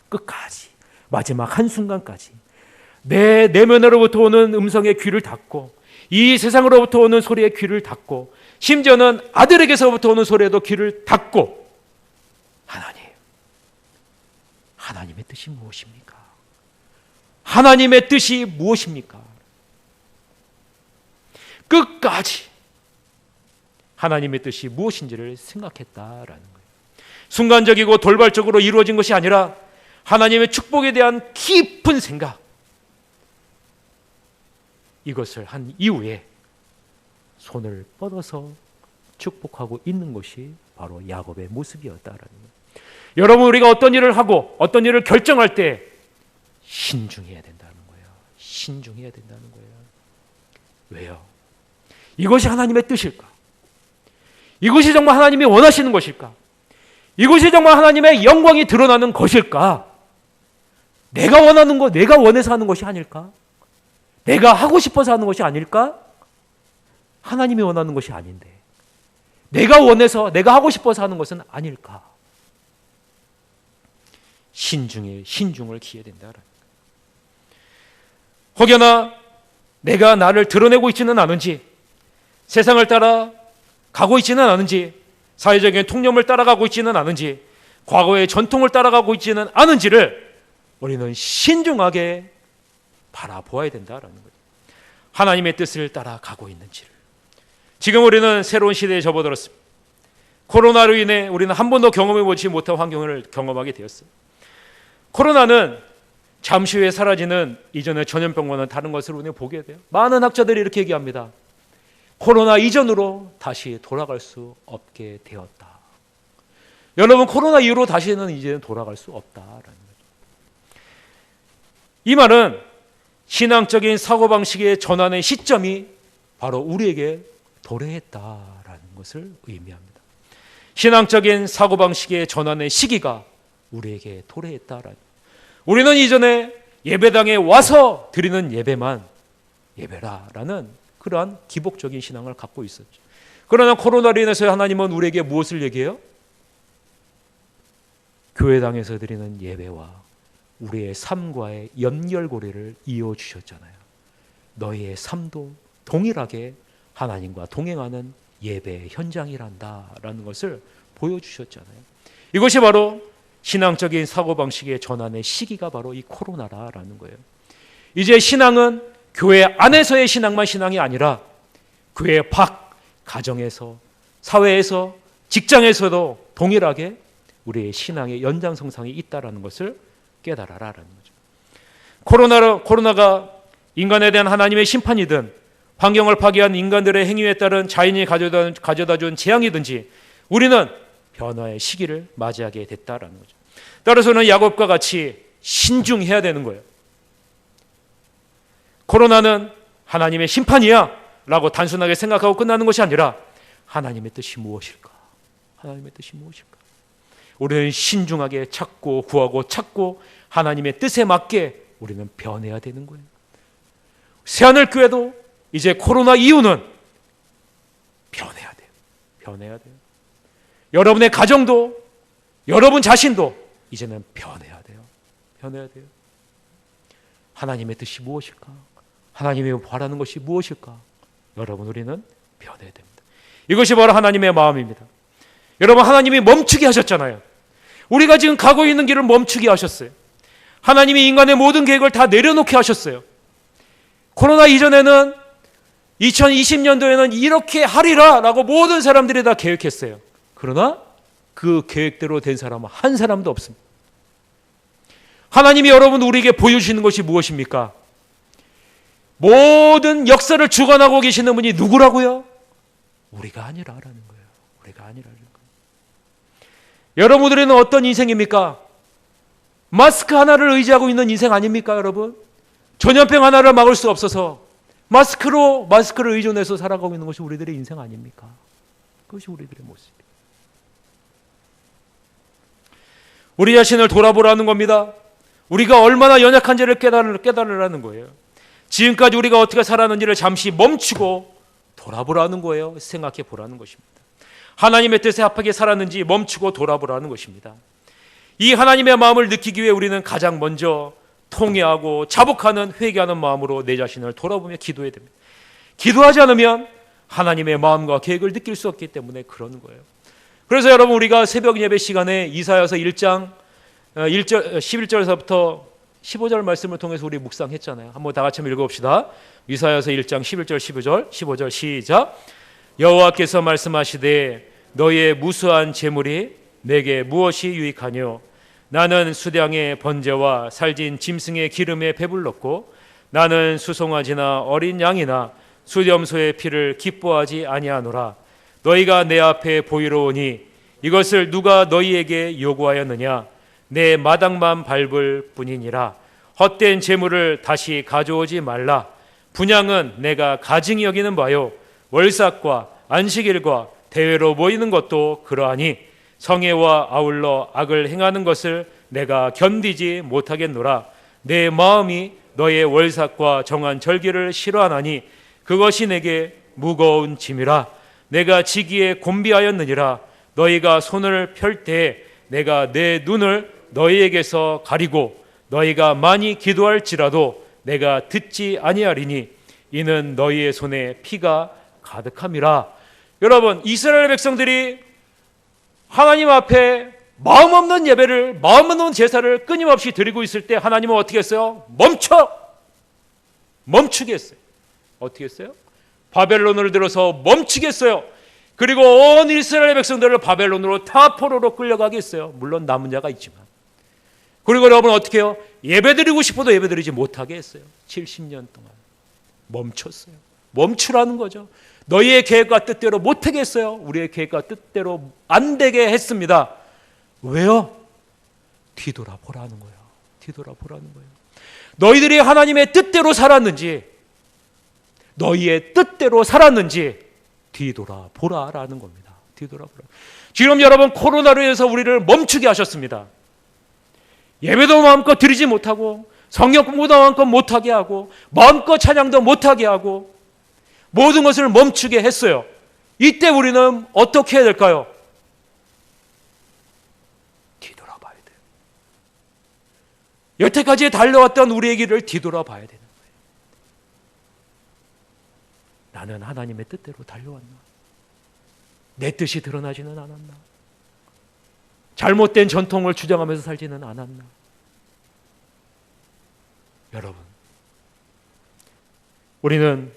끝까지 마지막 한순간까지 내 내면으로부터 오는 음성에 귀를 닫고 이 세상으로부터 오는 소리에 귀를 닫고 심지어는 아들에게서부터 오는 소리에도 귀를 닫고 하나님의 뜻이 무엇입니까? 하나님의 뜻이 무엇입니까? 끝까지 하나님의 뜻이 무엇인지를 생각했다라는 거예요. 순간적이고 돌발적으로 이루어진 것이 아니라 하나님의 축복에 대한 깊은 생각, 이것을 한 이후에 손을 뻗어서 축복하고 있는 것이 바로 야곱의 모습이었다라는 거예요. 여러분 우리가 어떤 일을 하고 어떤 일을 결정할 때 신중해야 된다는 거예요. 신중해야 된다는 거예요. 왜요? 이것이 하나님의 뜻일까? 이것이 정말 하나님이 원하시는 것일까? 이것이 정말 하나님의 영광이 드러나는 것일까? 내가 원하는 것, 내가 원해서 하는 것이 아닐까? 내가 하고 싶어서 하는 것이 아닐까? 하나님이 원하는 것이 아닌데 내가 원해서 내가 하고 싶어서 하는 것은 아닐까? 신중을 기해야 된다. 혹여나 내가 나를 드러내고 있지는 않은지, 세상을 따라 가고 있지는 않은지, 사회적인 통념을 따라가고 있지는 않은지, 과거의 전통을 따라가고 있지는 않은지를 우리는 신중하게 바라보아야 된다라는 거예요. 하나님의 뜻을 따라가고 있는지를. 지금 우리는 새로운 시대에 접어들었습니다. 코로나로 인해 우리는 한 번도 경험해보지 못한 환경을 경험하게 되었어요. 코로나는 잠시 후에 사라지는 이전의 전염병과는 다른 것을 우리는 보게 돼요. 많은 학자들이 이렇게 얘기합니다. 코로나 이전으로 다시 돌아갈 수 없게 되었다. 여러분 코로나 이후로 다시는 이제는 돌아갈 수 없다라는 거죠. 이 말은 신앙적인 사고방식의 전환의 시점이 바로 우리에게 도래했다라는 것을 의미합니다. 신앙적인 사고방식의 전환의 시기가 우리에게 도래했다라는. 우리는 이전에 예배당에 와서 드리는 예배만 예배라라는 그러한 기복적인 신앙을 갖고 있었죠. 그러나 코로나로 인해서 하나님은 우리에게 무엇을 얘기해요? 교회당에서 드리는 예배와 우리의 삶과의 연결고리를 이어주셨잖아요. 너희의 삶도 동일하게 하나님과 동행하는 예배의 현장이란다라는 것을 보여주셨잖아요. 이것이 바로 신앙적인 사고방식의 전환의 시기가 바로 이 코로나라는 거예요. 이제 신앙은 교회 안에서의 신앙만 신앙이 아니라 교회 밖, 가정에서, 사회에서, 직장에서도 동일하게 우리의 신앙의 연장성상이 있다는 것을 깨달아라라는 거죠. 코로나가 인간에 대한 하나님의 심판이든 환경을 파괴한 인간들의 행위에 따른 자연이 가져다 준 재앙이든지 우리는 변화의 시기를 맞이하게 됐다라는 거죠. 따라서는 야곱과 같이 신중해야 되는 거예요. 코로나는 하나님의 심판이야 라고 단순하게 생각하고 끝나는 것이 아니라 하나님의 뜻이 무엇일까? 하나님의 뜻이 무엇일까? 우리는 신중하게 찾고 구하고 찾고 하나님의 뜻에 맞게 우리는 변해야 되는 거예요. 새하늘교회도 이제 코로나 이후는 변해야 돼요. 변해야 돼요. 여러분의 가정도 여러분 자신도 이제는 변해야 돼요. 변해야 돼요. 하나님의 뜻이 무엇일까? 하나님이 바라는 것이 무엇일까? 여러분, 우리는 변해야 됩니다. 이것이 바로 하나님의 마음입니다. 여러분, 하나님이 멈추게 하셨잖아요. 우리가 지금 가고 있는 길을 멈추게 하셨어요. 하나님이 인간의 모든 계획을 다 내려놓게 하셨어요. 코로나 이전에는 2020년도에는 이렇게 하리라 라고 모든 사람들이 다 계획했어요. 그러나 그 계획대로 된 사람은 한 사람도 없습니다. 하나님이 여러분 우리에게 보여주시는 것이 무엇입니까? 모든 역사를 주관하고 계시는 분이 누구라고요? 우리가 아니라라는 거예요. 우리가 아니라는 거예요. 여러분들은 어떤 인생입니까? 마스크 하나를 의지하고 있는 인생 아닙니까, 여러분? 전염병 하나를 막을 수 없어서 마스크를 의존해서 살아가고 있는 것이 우리들의 인생 아닙니까? 그것이 우리들의 모습이에요. 우리 자신을 돌아보라는 겁니다. 우리가 얼마나 연약한지를 깨달으라는 거예요. 지금까지 우리가 어떻게 살았는지를 잠시 멈추고 돌아보라는 거예요. 생각해 보라는 것입니다. 하나님의 뜻에 합하게 살았는지 멈추고 돌아보라는 것입니다. 이 하나님의 마음을 느끼기 위해 우리는 가장 먼저 통회하고 자복하는 회개하는 마음으로 내 자신을 돌아보며 기도해야 됩니다. 기도하지 않으면 하나님의 마음과 계획을 느낄 수 없기 때문에 그러는 거예요. 그래서 여러분, 우리가 새벽 예배 시간에 이사야서 1장 11절에서부터 15절 말씀을 통해서 우리 묵상했잖아요. 한번 다 같이 한번 읽어봅시다. 이사야서 1장 11절 15절 시작. 여호와께서 말씀하시되 너희의 무수한 재물이 내게 무엇이 유익하뇨? 나는 수량의 번제와 살진 짐승의 기름에 배불렀고 나는 수송아지나 어린 양이나 수렴소의 피를 기뻐하지 아니하노라. 너희가 내 앞에 보이러 오니 이것을 누가 너희에게 요구하였느냐? 내 마당만 밟을 뿐이니라. 헛된 재물을 다시 가져오지 말라. 분향은 내가 가증히 여기는 바요 월삭과 안식일과 대회로 모이는 것도 그러하니 성회와 아울러 악을 행하는 것을 내가 견디지 못하겠노라. 내 마음이 너의 월삭과 정한 절기를 싫어하나니 그것이 내게 무거운 짐이라. 내가 지기에 곤비하였느니라. 너희가 손을 펼 때에 내가 내 눈을 너희에게서 가리고 너희가 많이 기도할지라도 내가 듣지 아니하리니 이는 너희의 손에 피가 가득함이라. 여러분, 이스라엘 백성들이 하나님 앞에 마음 없는 예배를, 마음 없는 제사를 끊임없이 드리고 있을 때 하나님은 어떻게 했어요? 멈추게 했어요. 어떻게 했어요? 바벨론을 들어서 멈추게 했어요. 그리고 온 이스라엘 백성들을 바벨론으로 다 포로로 끌려가게 했어요. 물론 남은 자가 있지만. 그리고 여러분 어떻게 해요? 예배드리고 싶어도 예배드리지 못하게 했어요. 70년 동안 멈췄어요. 멈추라는 거죠. 너희의 계획과 뜻대로 못하게 했어요. 우리의 계획과 뜻대로 안 되게 했습니다. 왜요? 뒤돌아보라는 거예요. 뒤돌아보라는 거예요. 너희들이 하나님의 뜻대로 살았는지, 너희의 뜻대로 살았는지 뒤돌아보라라는 겁니다. 뒤돌아보라. 지금 여러분, 코로나로 인해서 우리를 멈추게 하셨습니다. 예배도 마음껏 드리지 못하고, 성경 공부도 마음껏 못하게 하고, 마음껏 찬양도 못하게 하고, 모든 것을 멈추게 했어요. 이때 우리는 어떻게 해야 될까요? 뒤돌아봐야 돼요. 여태까지 달려왔던 우리의 길을 뒤돌아봐야 되는 거예요. 나는 하나님의 뜻대로 달려왔나? 내 뜻이 드러나지는 않았나? 잘못된 전통을 주장하면서 살지는 않았나? 여러분, 우리는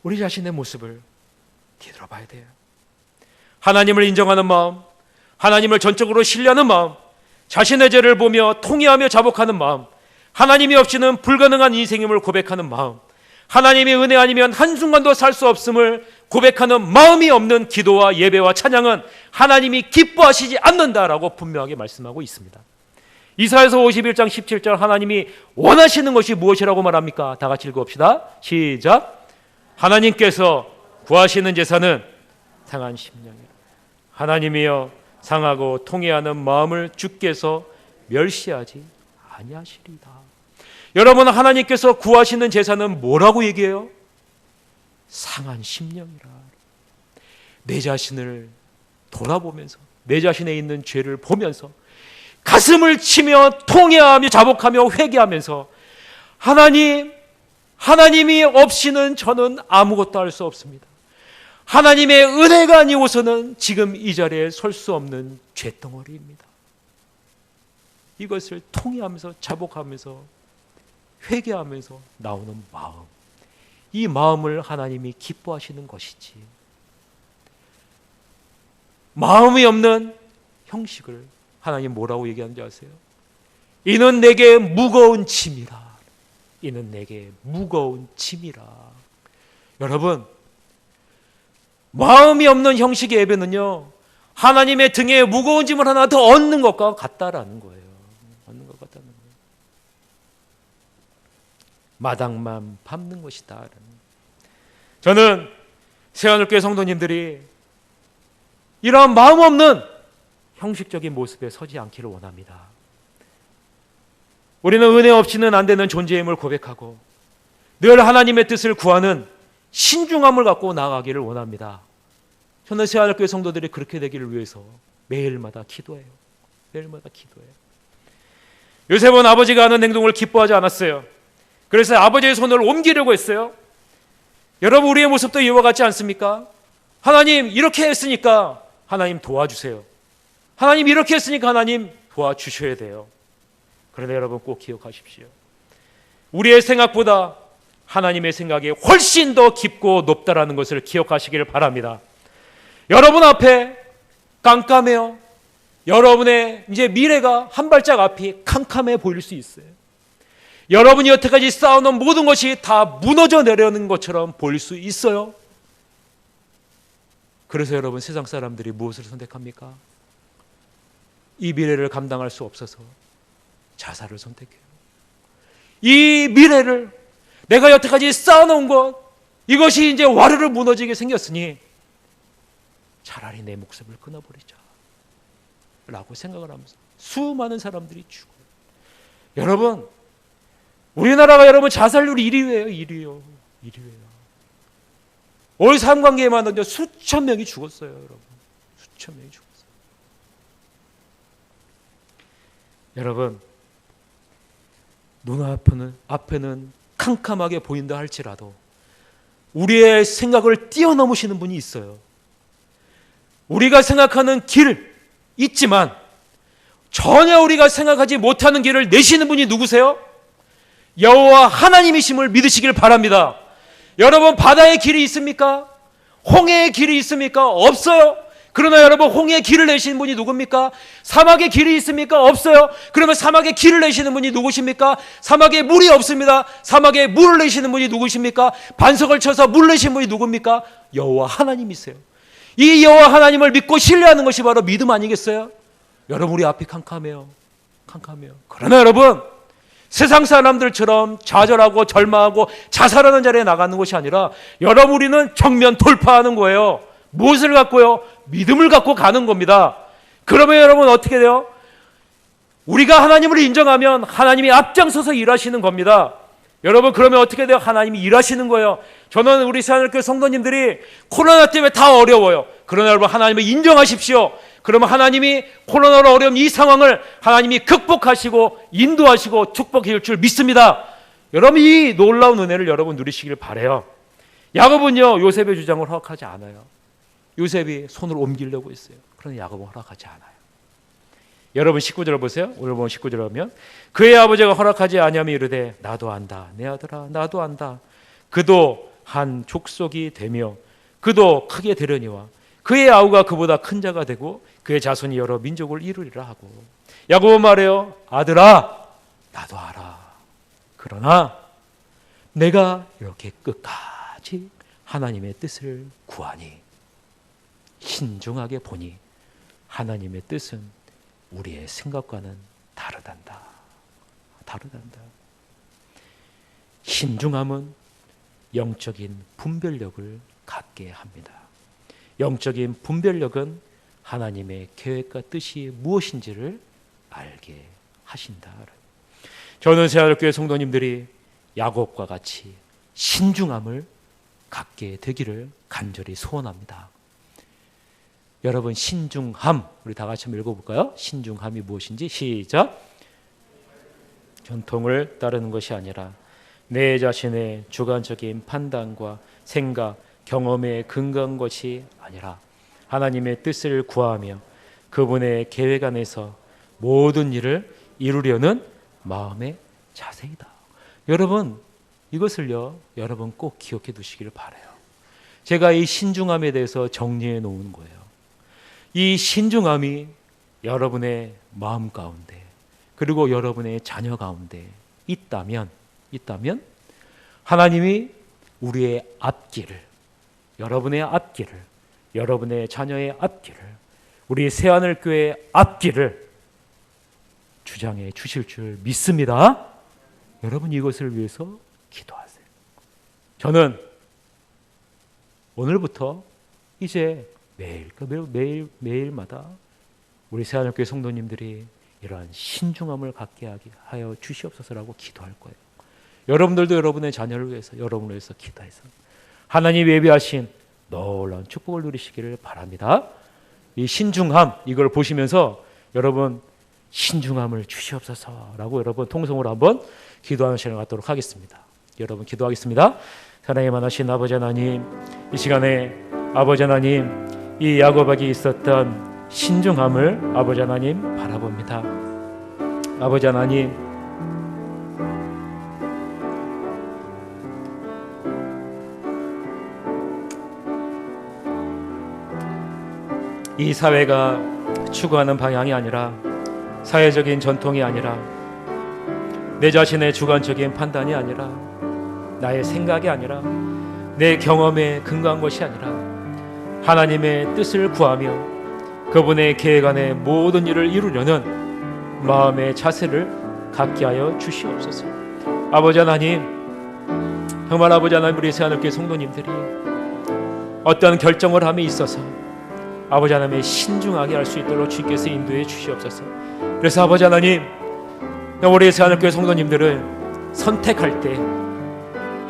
우리 자신의 모습을 뒤돌아봐야 돼요. 하나님을 인정하는 마음, 하나님을 전적으로 신뢰하는 마음, 자신의 죄를 보며 통회하며 자복하는 마음, 하나님이 없이는 불가능한 인생임을 고백하는 마음, 하나님의 은혜 아니면 한순간도 살 수 없음을 고백하는 마음이 없는 기도와 예배와 찬양은 하나님이 기뻐하시지 않는다라고 분명하게 말씀하고 있습니다. 이사야서 51장 17절, 하나님이 원하시는 것이 무엇이라고 말합니까? 다 같이 읽어봅시다. 시작. 하나님께서 구하시는 제사는 상한 심령이라. 하나님이여, 상하고 통회하는 마음을 주께서 멸시하지 아니하시리다. 여러분, 하나님께서 구하시는 제사는 뭐라고 얘기해요? 상한 심령이라. 내 자신을 돌아보면서, 내 자신에 있는 죄를 보면서 가슴을 치며 통회하며 자복하며 회개하면서, 하나님이 없이는 저는 아무것도 할 수 없습니다. 하나님의 은혜가 아니고서는 지금 이 자리에 설 수 없는 죄덩어리입니다. 이것을 통회하면서 자복하면서 회개하면서 나오는 마음, 이 마음을 하나님이 기뻐하시는 것이지, 마음이 없는 형식을 하나님 뭐라고 얘기하는지 아세요? 이는 내게 무거운 짐이라. 이는 내게 무거운 짐이라. 여러분, 마음이 없는 형식의 예배는요, 하나님의 등에 무거운 짐을 하나 더 얹는 것과 같다라는 거예요. 얹는 것 같다는 거예요. 마당만 밟는 것이다. 저는 새하늘교회 성도님들이 이러한 마음 없는 형식적인 모습에 서지 않기를 원합니다. 우리는 은혜 없이는 안 되는 존재임을 고백하고 늘 하나님의 뜻을 구하는 신중함을 갖고 나아가기를 원합니다. 저는 새하늘교회 성도들이 그렇게 되기를 위해서 매일마다 기도해요. 매일마다 기도해요. 요셉은 아버지가 하는 행동을 기뻐하지 않았어요. 그래서 아버지의 손을 옮기려고 했어요. 여러분, 우리의 모습도 이와 같지 않습니까? 하나님 이렇게 했으니까 하나님 도와주세요. 하나님 이렇게 했으니까 하나님 도와주셔야 돼요. 그런데 여러분, 꼭 기억하십시오. 우리의 생각보다 하나님의 생각이 훨씬 더 깊고 높다라는 것을 기억하시기를 바랍니다. 여러분 앞에 깜깜해요. 여러분의 이제 미래가 한 발짝 앞이 캄캄해 보일 수 있어요. 여러분이 여태까지 쌓아놓은 모든 것이 다 무너져 내려오는 것처럼 보일 수 있어요. 그래서 여러분, 세상 사람들이 무엇을 선택합니까? 이 미래를 감당할 수 없어서 자살을 선택해요. 이 미래를, 내가 여태까지 쌓아놓은 것, 이것이 이제 와르르 무너지게 생겼으니 차라리 내 목숨을 끊어버리자 라고 생각을 하면서 수많은 사람들이 죽어요. 여러분, 우리나라가 여러분 자살률이 1위예요. 1위예요. 올 상관계에만 수천 명이 죽었어요. 여러분, 수천 명이 죽었어요. 여러분, 눈앞에는 캄캄하게 보인다 할지라도 우리의 생각을 뛰어넘으시는 분이 있어요. 우리가 생각하는 길 있지만 전혀 우리가 생각하지 못하는 길을 내시는 분이 누구세요? 여호와 하나님이심을 믿으시길 바랍니다. 여러분, 바다의 길이 있습니까? 홍해의 길이 있습니까? 없어요. 그러나 여러분, 홍해의 길을 내시는 분이 누굽니까? 사막의 길이 있습니까? 없어요. 그러면 사막의 길을 내시는 분이 누구십니까? 사막에 물이 없습니다. 사막에 물을 내시는 분이 누구십니까? 반석을 쳐서 물 내시는 분이 누굽니까? 여호와 하나님이세요. 이 여호와 하나님을 믿고 신뢰하는 것이 바로 믿음 아니겠어요? 여러분, 우리 앞이 캄캄해요. 그러나 여러분, 세상 사람들처럼 좌절하고 절망하고 자살하는 자리에 나가는 것이 아니라 여러분, 우리는 정면 돌파하는 거예요. 무엇을 갖고요? 믿음을 갖고 가는 겁니다. 그러면 여러분 어떻게 돼요? 우리가 하나님을 인정하면 하나님이 앞장서서 일하시는 겁니다. 여러분, 그러면 어떻게 돼요? 하나님이 일하시는 거예요. 저는 우리 새하늘교회 성도님들이 코로나 때문에 다 어려워요. 그러나 여러분, 하나님을 인정하십시오. 그러면 하나님이 코로나로 어려운 이 상황을 하나님이 극복하시고 인도하시고 축복해 줄 줄 믿습니다. 여러분, 이 놀라운 은혜를 여러분 누리시길 바라요. 야곱은요, 요셉의 주장을 허락하지 않아요. 요셉이 손을 옮기려고 했어요. 그러나 야곱은 허락하지 않아요. 여러분 19절 보세요. 오늘 보면 19절 보면 그의 아버지가 허락하지 아니하며 이르되 나도 안다 내 아들아 나도 안다. 그도 한 족속이 되며 그도 크게 되려니와 그의 아우가 그보다 큰 자가 되고 그의 자손이 여러 민족을 이루리라 하고. 야곱은 말해요. 아들아 나도 알아. 그러나 내가 이렇게 끝까지 하나님의 뜻을 구하니 신중하게 보니 하나님의 뜻은 우리의 생각과는 다르단다. 신중함은 영적인 분별력을 갖게 합니다. 영적인 분별력은 하나님의 계획과 뜻이 무엇인지를 알게 하신다. 저는 새하늘교회 성도님들이 야곱과 같이 신중함을 갖게 되기를 간절히 소원합니다. 여러분, 신중함 우리 다 같이 한번 읽어볼까요? 신중함이 무엇인지 시작. 전통을 따르는 것이 아니라 내 자신의 주관적인 판단과 생각, 경험에 근거한 것이 아니라 하나님의 뜻을 구하며 그분의 계획 안에서 모든 일을 이루려는 마음의 자세이다. 여러분, 이것을요 여러분 꼭 기억해 두시기를 바라요. 제가 이 신중함에 대해서 정리해 놓은 거예요. 이 신중함이 여러분의 마음 가운데 그리고 여러분의 자녀 가운데 있다면 하나님이 우리의 앞길을, 여러분의 앞길을, 여러분의 자녀의 앞길을, 우리 새하늘교회의 앞길을 주장해 주실 줄 믿습니다. 여러분 이것을 위해서 기도하세요. 저는 오늘부터 이제 매일마다 우리 새하늘교회 성도님들이 이러한 신중함을 갖게 하여 주시옵소서라고 기도할 거예요. 여러분들도 여러분의 자녀를 위해서, 여러분을 위해서 기도해서 하나님 예비하신 놀라운 축복을 누리시기를 바랍니다. 이 신중함, 이걸 보시면서 여러분 신중함을 주시옵소서라고 여러분 통성으로 한번 기도하는 시간을 갖도록 하겠습니다. 여러분 기도하겠습니다. 사랑의 많으신 아버지 하나님, 이 시간에 아버지 하나님 이 야곱에게 있었던 신중함을 아버지 하나님 바라봅니다. 아버지 하나님, 이 사회가 추구하는 방향이 아니라 사회적인 전통이 아니라 내 자신의 주관적인 판단이 아니라 나의 생각이 아니라 내 경험에 근거한 것이 아니라 하나님의 뜻을 구하며 그분의 계획 안에 모든 일을 이루려는 마음의 자세를 갖게 하여 주시옵소서. 아버지 하나님, 정말 아버지 하나님 우리 새하늘교회 성도님들이 어떤 결정을 함에 있어서 아버지 하나님의 신중하게 할 수 있도록 주께서 인도해 주시옵소서. 그래서 아버지 하나님, 우리 새하늘교회 성도님들을 선택할 때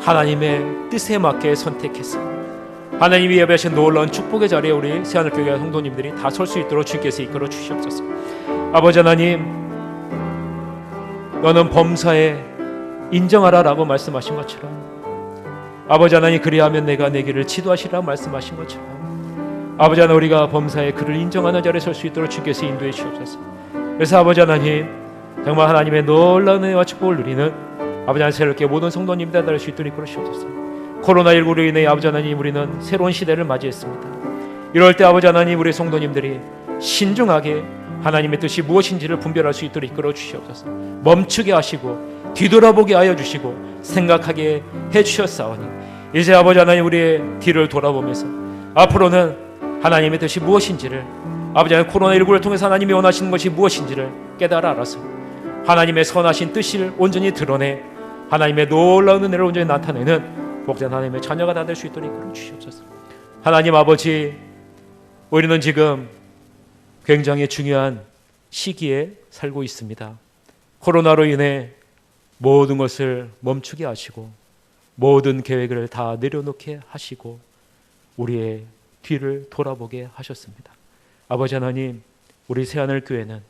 하나님의 뜻에 맞게 선택해서 하나님이 예배하신 놀라운 축복의 자리에 우리 새하늘교회 성도님들이 다 설 수 있도록 주께서 이끌어 주시옵소서. 아버지 하나님, 너는 범사에 인정하라라고 말씀하신 것처럼 아버지 하나님 그리하면 내가 내 길을 지도하시라고 말씀하신 것처럼 아버지 하나님 우리가 범사에 그를 인정하는 자리에 설 수 있도록 주께서 인도해 주시옵소서. 그래서 아버지 하나님 정말 하나님의 놀라운 은혜와 축복을 누리는 아버지 하나님 새롭게 모든 성도님들 다 될 수 있도록 이끌어 주시옵소서. 코로나19로 인해 아버지 하나님 우리는 새로운 시대를 맞이했습니다. 이럴 때 아버지 하나님 우리 성도님들이 신중하게 하나님의 뜻이 무엇인지를 분별할 수 있도록 이끌어 주시옵소서. 멈추게 하시고 뒤돌아보게 하여 주시고 생각하게 해주셨사오니 이제 아버지 하나님 우리의 뒤를 돌아보면서 앞으로는 하나님의 뜻이 무엇인지를 아버지 하나님 코로나19를 통해서 하나님이 원하시는 것이 무엇인지를 깨달아 알아서 하나님의 선하신 뜻을 온전히 드러내 하나님의 놀라운 은혜를 온전히 나타내는 복된 하나님의 자녀가 다 될 수 있도록 이끌어 주시옵소서. 하나님 아버지, 우리는 지금 굉장히 중요한 시기에 살고 있습니다. 코로나로 인해 모든 것을 멈추게 하시고 모든 계획을 다 내려놓게 하시고 우리의 뒤를 돌아보게 하셨습니다. 아버지 하나님, 우리 새하늘교회는,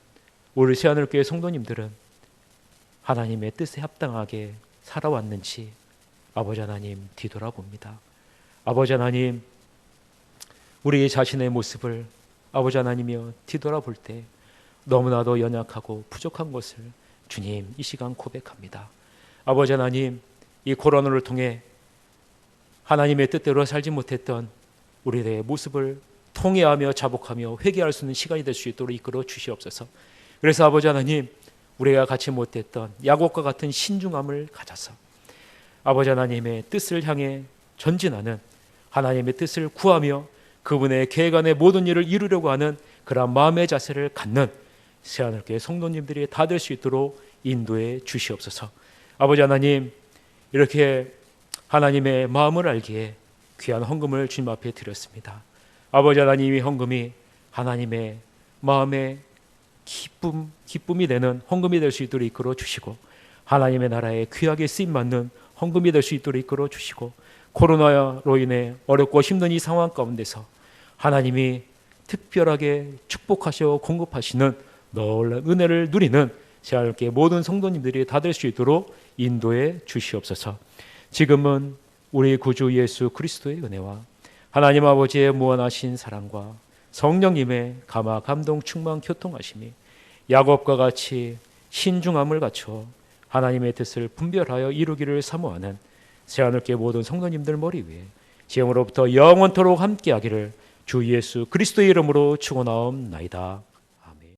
우리 새하늘교회 성도님들은 하나님의 뜻에 합당하게 살아왔는지 아버지 하나님 뒤돌아봅니다. 아버지 하나님, 우리 자신의 모습을 아버지 하나님이여 뒤돌아볼 때 너무나도 연약하고 부족한 것을 주님 이 시간 고백합니다. 아버지 하나님, 이 코로나를 통해 하나님의 뜻대로 살지 못했던 우리의 모습을 통회하며 자복하며 회개할 수 있는 시간이 될 수 있도록 이끌어 주시옵소서. 그래서 아버지 하나님, 우리가 갖지 못했던 야곱과 같은 신중함을 가져서 아버지 하나님의 뜻을 향해 전진하는, 하나님의 뜻을 구하며 그분의 계획 안에 모든 일을 이루려고 하는 그런 마음의 자세를 갖는 새하늘교회 성도님들이 다 될 수 있도록 인도해 주시옵소서. 아버지 하나님, 이렇게 하나님의 마음을 알기에 귀한 헌금을 주님 앞에 드렸습니다. 아버지 하나님, 이 헌금이 하나님의 마음의 기쁨이 되는 헌금이 될 수 있도록 이끌어 주시고, 하나님의 나라에 귀하게 쓰임받는 헌금이 될 수 있도록 이끌어 주시고, 코로나로 인해 어렵고 힘든 이 상황 가운데서 하나님이 특별하게 축복하시고 공급하시는 놀라운 은혜를 누리는 새하늘교회 모든 성도님들이 다 될 수 있도록 인도해 주시옵소서. 지금은 우리 구주 예수 그리스도의 은혜와 하나님 아버지의 무한하신 사랑과 성령님의 감화 감동 충만 교통하심이 야곱과 같이 신중함을 갖춰 하나님의 뜻을 분별하여 이루기를 사모하는 새하늘교회 모든 성도님들 머리 위에 지금으로부터 영원토록 함께하기를 주 예수 그리스도의 이름으로 축원하옵나이다.